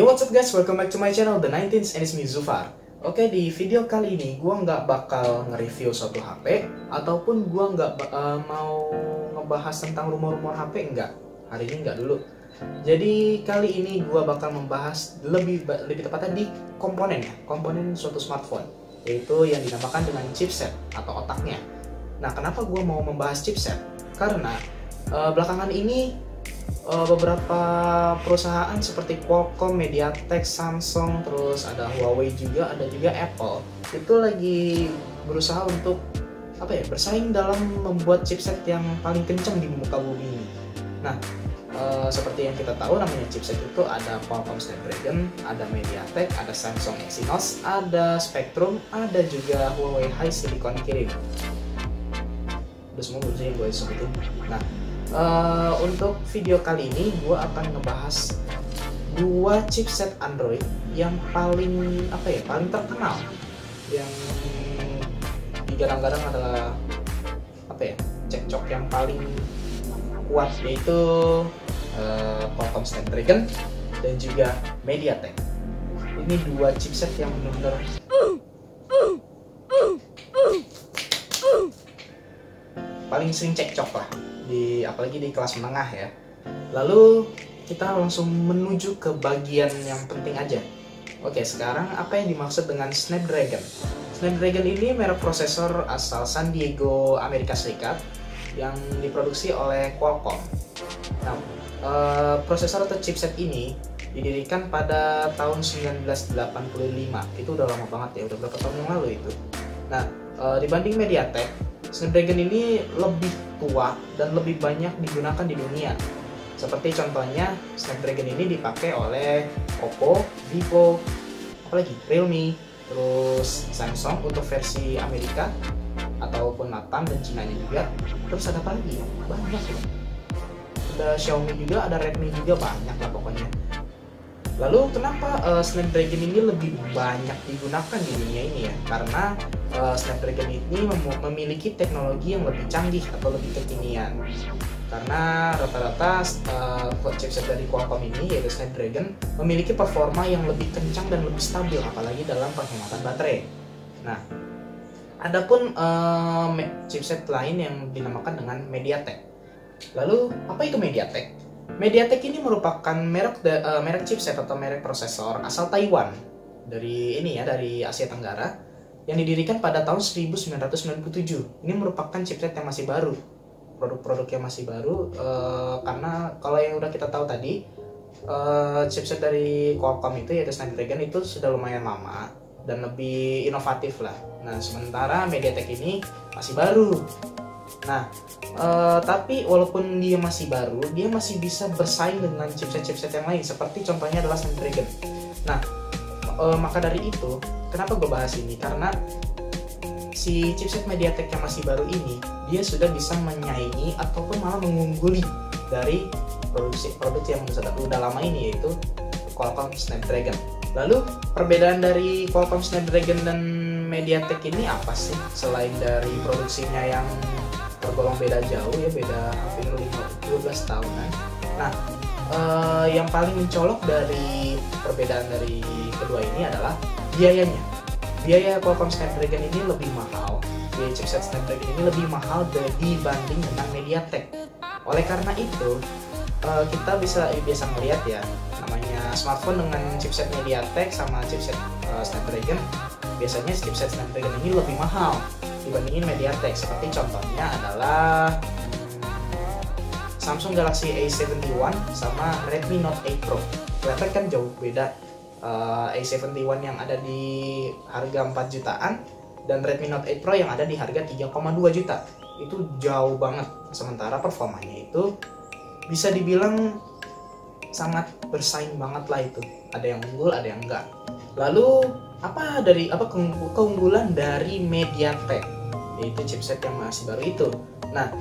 Yo, what's up guys, welcome back to my channel The 19th and it's me Zufar. Oke, di video kali ini gua nggak bakal nge-review suatu HP ataupun gua nggak mau ngebahas tentang rumor-rumor HP, enggak. Hari ini enggak dulu. Jadi kali ini gua bakal membahas lebih tepatnya di komponen suatu smartphone, yaitu yang dinamakan dengan chipset atau otaknya. Nah, kenapa gua mau membahas chipset? Karena belakangan ini beberapa perusahaan seperti Qualcomm, MediaTek, Samsung, terus ada Huawei juga, ada juga Apple, itu lagi berusaha untuk bersaing dalam membuat chipset yang paling kencang di muka bumi ini. Nah, seperti yang kita tahu namanya chipset itu ada Qualcomm Snapdragon, ada MediaTek, ada Samsung Exynos, ada Spectrum, ada juga Huawei High Silicon Kirin. Udah semua belum sih yang gue sebutin. Nah, untuk video kali ini gue akan ngebahas dua chipset Android yang paling terkenal, yang digadang-gadang adalah cekcok yang paling kuat, yaitu Qualcomm Snapdragon dan juga MediaTek. Ini dua chipset yang benar-benar paling sering cekcok lah, apalagi di kelas menengah ya. Lalu kita langsung menuju ke bagian yang penting aja. Oke, sekarang apa yang dimaksud dengan Snapdragon? Snapdragon ini merek prosesor asal San Diego, Amerika Serikat yang diproduksi oleh Qualcomm. Nah, prosesor atau chipset ini didirikan pada tahun 1985. Itu udah lama banget ya, udah berapa tahun yang lalu itu. Nah, dibanding MediaTek, Snapdragon ini lebih tua dan lebih banyak digunakan di dunia. Seperti contohnya, Snapdragon ini dipakai oleh Oppo, Vivo, Realme, terus Samsung untuk versi Amerika ataupun Latam dan Cina-nya juga. Terus ada apa lagi? Banyak loh. Ada Xiaomi juga, ada Redmi juga, banyak lah pokoknya. Lalu kenapa Snapdragon ini lebih banyak digunakan di dunia ini ya? Karena Snapdragon ini memiliki teknologi yang lebih canggih atau lebih kekinian. Karena rata-rata chipset dari Qualcomm ini, yaitu Snapdragon, memiliki performa yang lebih kencang dan lebih stabil, apalagi dalam penghematan baterai. Nah, adapun chipset lain yang dinamakan dengan MediaTek. Lalu apa itu MediaTek? MediaTek ini merupakan merek chipset atau merek prosesor asal Taiwan dari Asia Tenggara yang didirikan pada tahun 1997. Ini merupakan chipset yang masih baru, produk-produk yang masih baru, karena kalau yang udah kita tahu tadi, chipset dari Qualcomm itu yaitu Snapdragon itu sudah lumayan lama dan lebih inovatif lah. Nah, sementara MediaTek ini masih baru. Nah, tapi walaupun dia masih baru, dia masih bisa bersaing dengan chipset-chipset yang lain, seperti contohnya adalah Snapdragon. Nah, maka dari itu, kenapa gue bahas ini? Karena si chipset MediaTek yang masih baru ini, dia sudah bisa menyaingi ataupun malah mengungguli dari produk yang udah lama ini, yaitu Qualcomm Snapdragon. Lalu, perbedaan dari Qualcomm Snapdragon dan MediaTek ini apa sih? Selain dari produksinya yang tergolong beda jauh ya, beda hampir 12 tahunan. Nah, yang paling mencolok dari perbedaan dari kedua ini adalah biayanya. Biaya Qualcomm Snapdragon ini lebih mahal, biaya chipset Snapdragon ini lebih mahal dibanding dengan MediaTek. Oleh karena itu, kita biasa melihat ya, namanya smartphone dengan chipset MediaTek sama chipset Snapdragon, biasanya chipset Snapdragon ini lebih mahal dibandingin MediaTek. Seperti contohnya adalah Samsung Galaxy A71 sama Redmi Note 8 Pro. Kelihatan kan jauh beda, A71 yang ada di harga 4 jutaan dan Redmi Note 8 Pro yang ada di harga 3,2 juta. Itu jauh banget. Sementara performanya itu bisa dibilang sangat bersaing banget lah itu. Ada yang unggul, ada yang enggak. Lalu apa keunggulan dari MediaTek, yaitu chipset yang masih baru itu? Nah,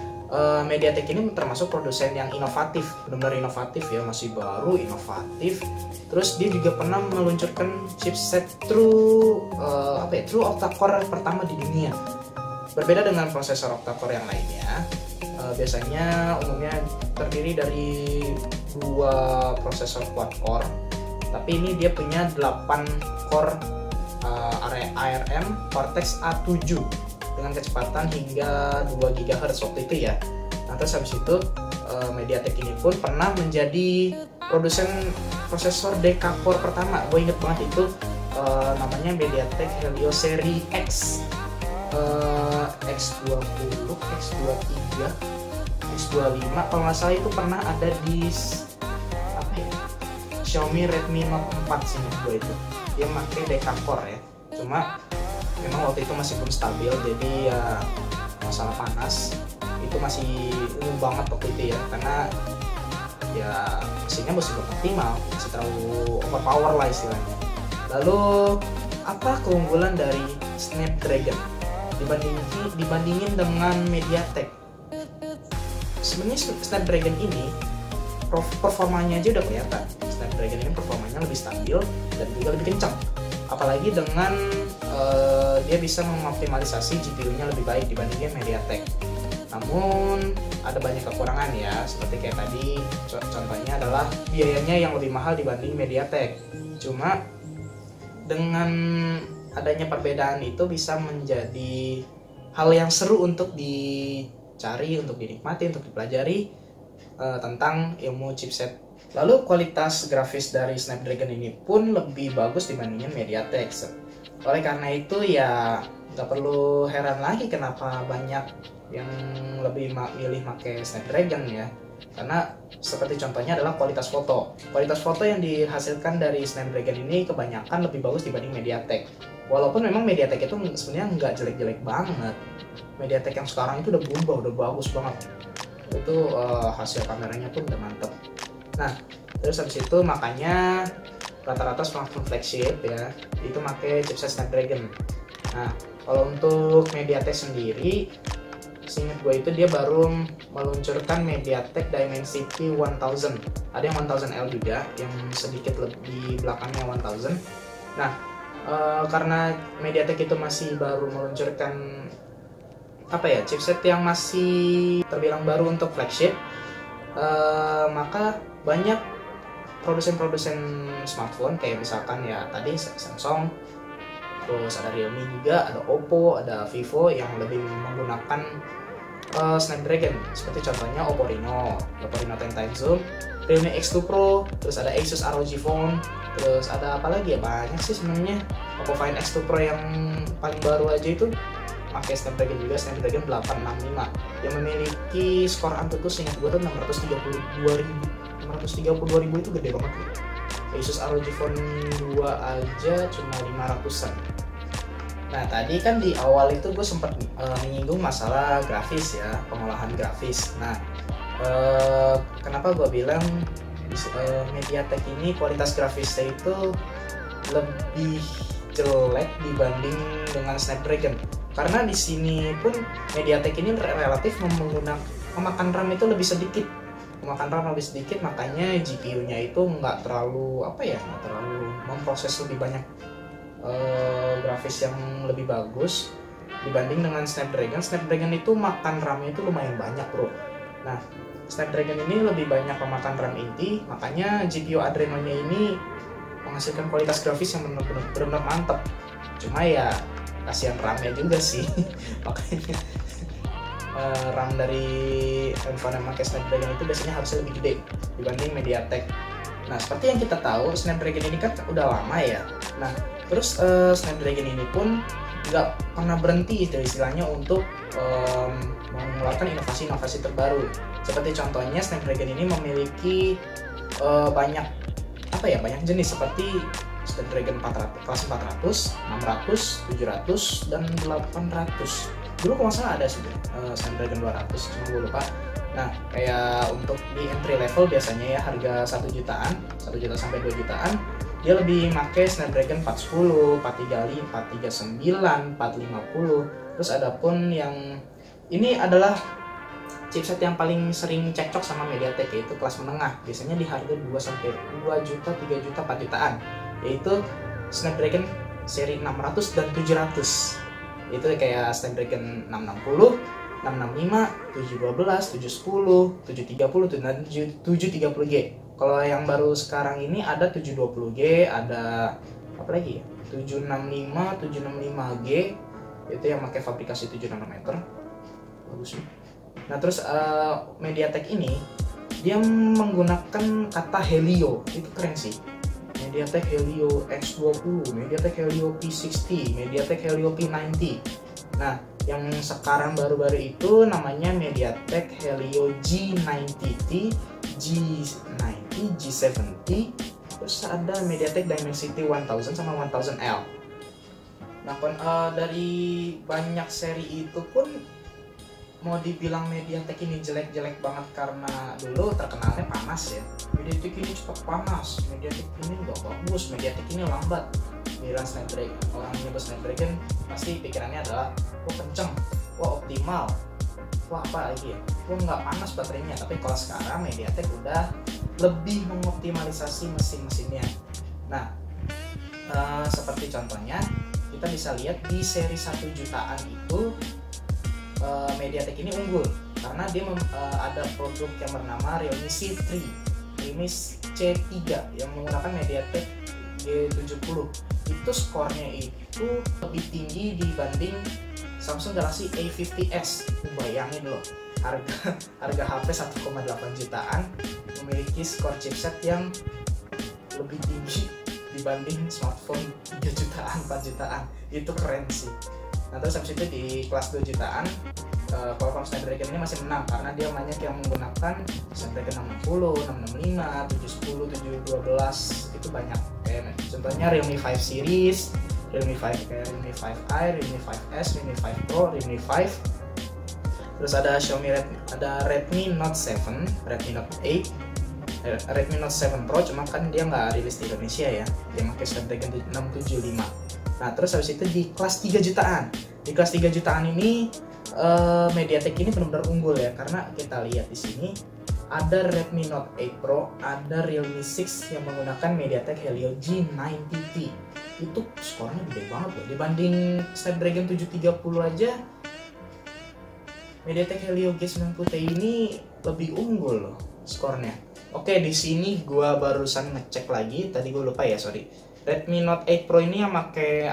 MediaTek ini termasuk produsen yang inovatif, benar-benar inovatif ya, masih baru, inovatif. Terus dia juga pernah meluncurkan chipset true octa-core pertama di dunia. Berbeda dengan prosesor octa-core yang lainnya, biasanya umumnya terdiri dari dua prosesor quad-core tapi ini dia punya 8 core ARM Cortex A7 dengan kecepatan hingga 2 GHz waktu itu ya. Nah terus habis itu MediaTek ini pun pernah menjadi produsen prosesor Deca-core pertama. Gue inget banget itu namanya MediaTek Helio seri X, X20, X23, X25 kalau nggak salah. Itu pernah ada di apa ya, Xiaomi Redmi Note 4 sih gue itu. Dia pakai Deca-core ya. Cuma memang waktu itu masih belum stabil, jadi ya masalah panas itu masih umum banget waktu itu ya, karena ya mesinnya masih belum optimal, masih terlalu overpower lah istilahnya. Lalu apa keunggulan dari Snapdragon dibandingin dengan MediaTek? Sebenarnya Snapdragon ini performanya aja udah kelihatan. Snapdragon ini performanya lebih stabil dan juga lebih kencang. Apalagi dengan dia bisa mengoptimalisasi GPU-nya lebih baik dibandingin MediaTek. Namun ada banyak kekurangan ya, seperti kayak tadi contohnya adalah biayanya yang lebih mahal dibanding MediaTek. Cuma dengan adanya perbedaan itu bisa menjadi hal yang seru untuk dicari, untuk dinikmati, untuk dipelajari tentang ilmu chipset. Lalu kualitas grafis dari Snapdragon ini pun lebih bagus dibandingin MediaTek. Oleh karena itu ya nggak perlu heran lagi kenapa banyak yang lebih milih pakai Snapdragon ya. Karena seperti contohnya adalah kualitas foto. Kualitas foto yang dihasilkan dari Snapdragon ini kebanyakan lebih bagus dibanding MediaTek. Walaupun memang MediaTek itu sebenarnya nggak jelek-jelek banget. MediaTek yang sekarang itu udah berubah, udah bagus banget. Itu hasil kameranya pun udah mantep. Nah, terus habis itu makanya rata-rata smartphone flagship ya itu pakai chipset Snapdragon. Nah, kalau untuk MediaTek sendiri, seingat gue itu dia baru meluncurkan MediaTek Dimensity 1000. Ada yang 1000L juga, yang sedikit lebih belakangnya 1000. Nah, karena MediaTek itu masih baru meluncurkan apa ya, chipset yang masih terbilang baru untuk flagship, maka banyak produsen-produsen smartphone kayak misalkan ya tadi Samsung, terus ada Realme juga, ada Oppo, ada Vivo yang lebih menggunakan Snapdragon, seperti contohnya Oppo Reno 10 Time Zoom, Realme X2 Pro, terus ada Asus ROG Phone, terus ada apa lagi ya, banyak sih sebenarnya. Oppo Find X2 Pro yang paling baru aja itu pakai Snapdragon juga, Snapdragon 865 yang memiliki skor Antutu seingat gue tuh 632.000 itu gede banget gitu. Asus ROG Phone 2 aja cuma 500-an. Nah tadi kan di awal itu gue sempat menyinggung masalah grafis ya, pengolahan grafis. Nah kenapa gue bilang MediaTek ini kualitas grafisnya itu lebih jelek dibanding dengan Snapdragon? Karena di sini pun MediaTek ini relatif memakan RAM itu lebih sedikit. Makanya GPU-nya itu nggak terlalu memproses lebih banyak grafis yang lebih bagus dibanding dengan Snapdragon. Snapdragon itu makan RAM-nya itu lumayan banyak bro. Nah Snapdragon ini lebih banyak memakan RAM inti, makanya GPU Adreno-nya ini menghasilkan kualitas grafis yang benar-benar mantap. Cuma ya kasihan RAM-nya juga sih makanya RAM dari handphone yang pakai Snapdragon itu biasanya harusnya lebih gede dibanding MediaTek. Nah seperti yang kita tahu Snapdragon ini kan udah lama ya. Nah terus Snapdragon ini pun nggak pernah berhenti istilahnya untuk mengeluarkan inovasi-inovasi terbaru. Seperti contohnya Snapdragon ini memiliki banyak jenis seperti Snapdragon 400, kelas 400, 600, 700, dan 800. Dulu kalau nggak salah ada sih Snapdragon 200, cuma gue lupa. Nah kayak untuk di entry level biasanya ya harga 1 jutaan, 1 juta sampai 2 jutaan, dia lebih pakai Snapdragon 410, 435, 439, 450. Terus ada pun yang ini adalah chipset yang paling sering cekcok sama MediaTek, yaitu kelas menengah, biasanya di harga 2 sampai 2 juta, 3 juta, 4 jutaan, yaitu Snapdragon seri 600 dan 700. Itu kayak Snapdragon 660, 665, 712, 710, 730, dan 730G. Kalau yang baru sekarang ini ada 720G, ada apa lagi ya? 765, 765G, itu yang pakai fabrikasi 7 nanometer. Bagus nih. Nah, terus MediaTek ini dia menggunakan kata Helio, itu keren sih. MediaTek Helio X20, MediaTek Helio P60, MediaTek Helio P90. Nah, yang sekarang baru-baru itu namanya MediaTek Helio G90T, G90, G70, terus ada MediaTek Dimensity 1000 sama 1000L. Nah, dari banyak seri itu pun mau dibilang MediaTek ini jelek-jelek banget karena dulu terkenalnya panas ya. MediaTek ini cepat panas, MediaTek ini nggak bagus, MediaTek ini lambat. Giliran Snapdragon, orang nyebut Snapdragon pasti pikirannya adalah wah kenceng, wah optimal, wah apa lagi ya, wah nggak panas baterainya. Tapi kalau sekarang MediaTek udah lebih mengoptimalisasi mesin-mesinnya. Nah, seperti contohnya kita bisa lihat di seri 1 jutaan itu MediaTek ini unggul karena dia ada produk yang bernama Realme C3, Realme C3 yang menggunakan MediaTek G70. Itu skornya itu lebih tinggi dibanding Samsung Galaxy A50s. Bayangin loh, harga HP 1,8 jutaan memiliki skor chipset yang lebih tinggi dibanding smartphone 3 jutaan, 4 jutaan. Itu keren sih. Nah, terus habis itu di kelas 2 jutaan Qualcomm Snapdragon ini masih menang karena dia banyak yang menggunakan Snapdragon 660, 665, 710, 712, itu banyak. Kayak contohnya Realme 5 series, Realme 5, kayak Realme 5i, Realme 5s, Realme 5 Pro, Realme 5. Terus ada Redmi Note 7, Redmi Note 8, Redmi Note 7 Pro, cuma kan dia nggak rilis di Indonesia ya, dia pakai Snapdragon 675. Nah, terus habis itu di kelas 3 jutaan. Di kelas 3 jutaan ini MediaTek ini benar-benar unggul ya, karena kita lihat di sini ada Redmi Note 8 Pro, ada Realme 6 yang menggunakan MediaTek Helio G90T. Itu skornya gede banget loh. Dibanding Snapdragon 730 aja, MediaTek Helio G90T ini lebih unggul loh skornya. Oke, di sini gua barusan ngecek lagi, tadi gua lupa ya, sorry. Redmi Note 8 Pro ini yang pakai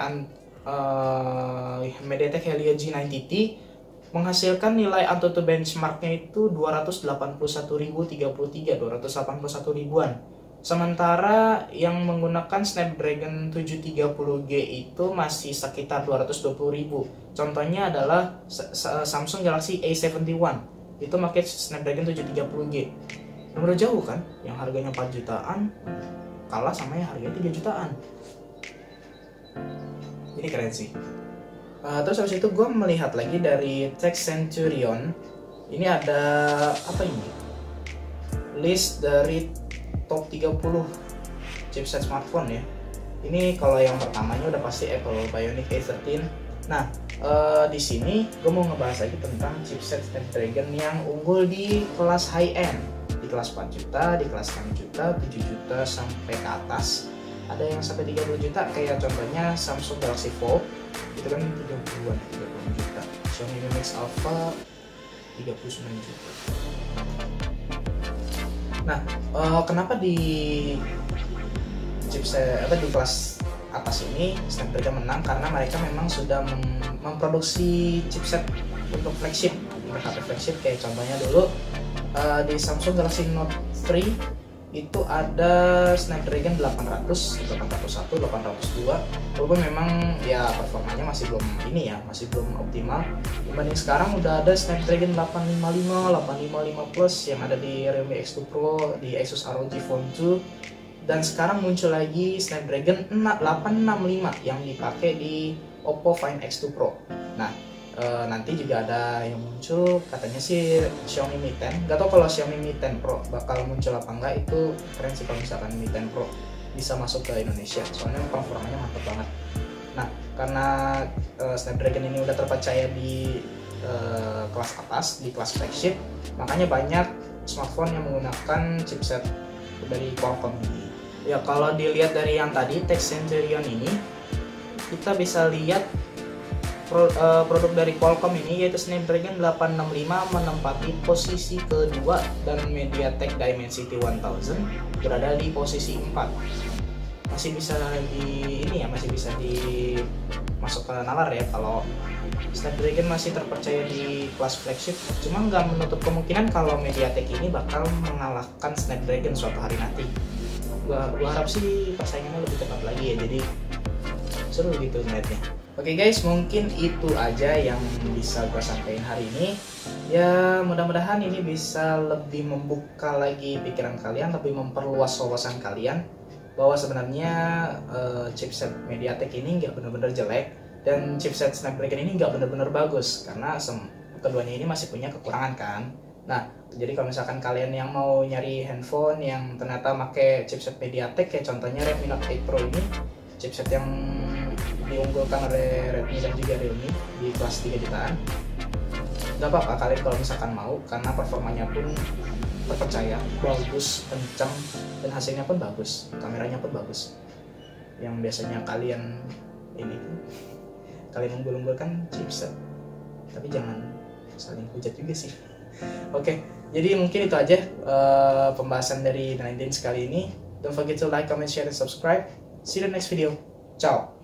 MediaTek Helio G90T menghasilkan nilai Antutu benchmarknya itu 281.033, 281 ribuan. Sementara yang menggunakan Snapdragon 730G itu masih sekitar 220.000. Contohnya adalah Samsung Galaxy A71, itu pakai Snapdragon 730G. Nomor jauh kan, yang harganya 4 jutaan kalah sama yang harganya 3 jutaan. Ini keren sih. Terus habis itu gue melihat lagi dari Tech Centurion. Ini ada apa ini? List dari top 30 chipset smartphone ya. Ini kalau yang pertamanya udah pasti Apple Bionic A13. Nah, di sini gue mau ngebahas lagi tentang chipset Snapdragon yang unggul di kelas high end. Di kelas 4 juta, di kelas 6 juta, 7 juta sampai ke atas. Ada yang sampai 30 juta kayak contohnya Samsung Galaxy Fold, itu kan 30-an, 30 juta. Xiaomi Mi Mix Alpha 39 juta. Nah, kenapa di chipset di kelas atas ini Snapdragon menang? Karena mereka memang sudah memproduksi chipset untuk flagship, untuk HP flagship. Kayak contohnya dulu di Samsung Galaxy Note 3 itu ada Snapdragon 800, 801, 802. Walaupun memang ya performanya masih belum ini ya, masih belum optimal. Dibanding sekarang udah ada Snapdragon 855, 855 Plus yang ada di Realme X2 Pro, di Asus ROG Phone 2. Dan sekarang muncul lagi Snapdragon 865 yang dipakai di Oppo Find X2 Pro. Nah, nanti juga ada yang muncul katanya sih Xiaomi Mi 10. Gak tau kalau Xiaomi Mi 10 Pro bakal muncul apa enggak. Itu keren sih kalau misalkan Mi 10 Pro bisa masuk ke Indonesia, soalnya performanya mantap banget. Nah, karena Snapdragon ini udah terpercaya di kelas atas, di kelas flagship, makanya banyak smartphone yang menggunakan chipset dari Qualcomm ini. Ya, kalau dilihat dari yang tadi Tech Centurion ini, kita bisa lihat produk dari Qualcomm ini, yaitu Snapdragon 865 menempati posisi kedua dan MediaTek Dimensity 1000 berada di posisi 4. Masih bisa masih bisa masuk ke nalar ya kalau Snapdragon masih terpercaya di kelas flagship. Cuma nggak menutup kemungkinan kalau MediaTek ini bakal mengalahkan Snapdragon suatu hari nanti. Gua harap sih persaingannya lebih ketat lagi ya, jadi seru gitu ngeliatnya. Oke guys, mungkin itu aja yang bisa gue sampaikan hari ini. Ya mudah-mudahan ini bisa lebih membuka lagi pikiran kalian, lebih memperluas wawasan kalian bahwa sebenarnya chipset MediaTek ini nggak benar-benar jelek dan chipset Snapdragon ini nggak benar-benar bagus, karena keduanya ini masih punya kekurangan kan. Nah, jadi kalau misalkan kalian yang mau nyari handphone yang ternyata pakai chipset MediaTek, kayak contohnya Redmi Note 8 Pro ini, chipset yang diunggulkan oleh Redmi dan juga Realme di kelas 3 jutaan, nggak apa-apa kalian kalau misalkan mau, karena performanya pun terpercaya, bagus, kencang, dan hasilnya pun bagus, kameranya pun bagus. Yang biasanya kalian unggul-unggulkan chipset, tapi jangan saling hujat juga sih. Oke, jadi mungkin itu aja pembahasan dari 19 kali ini. Don't forget to like, comment, share, and subscribe. See you in the next video. Ciao.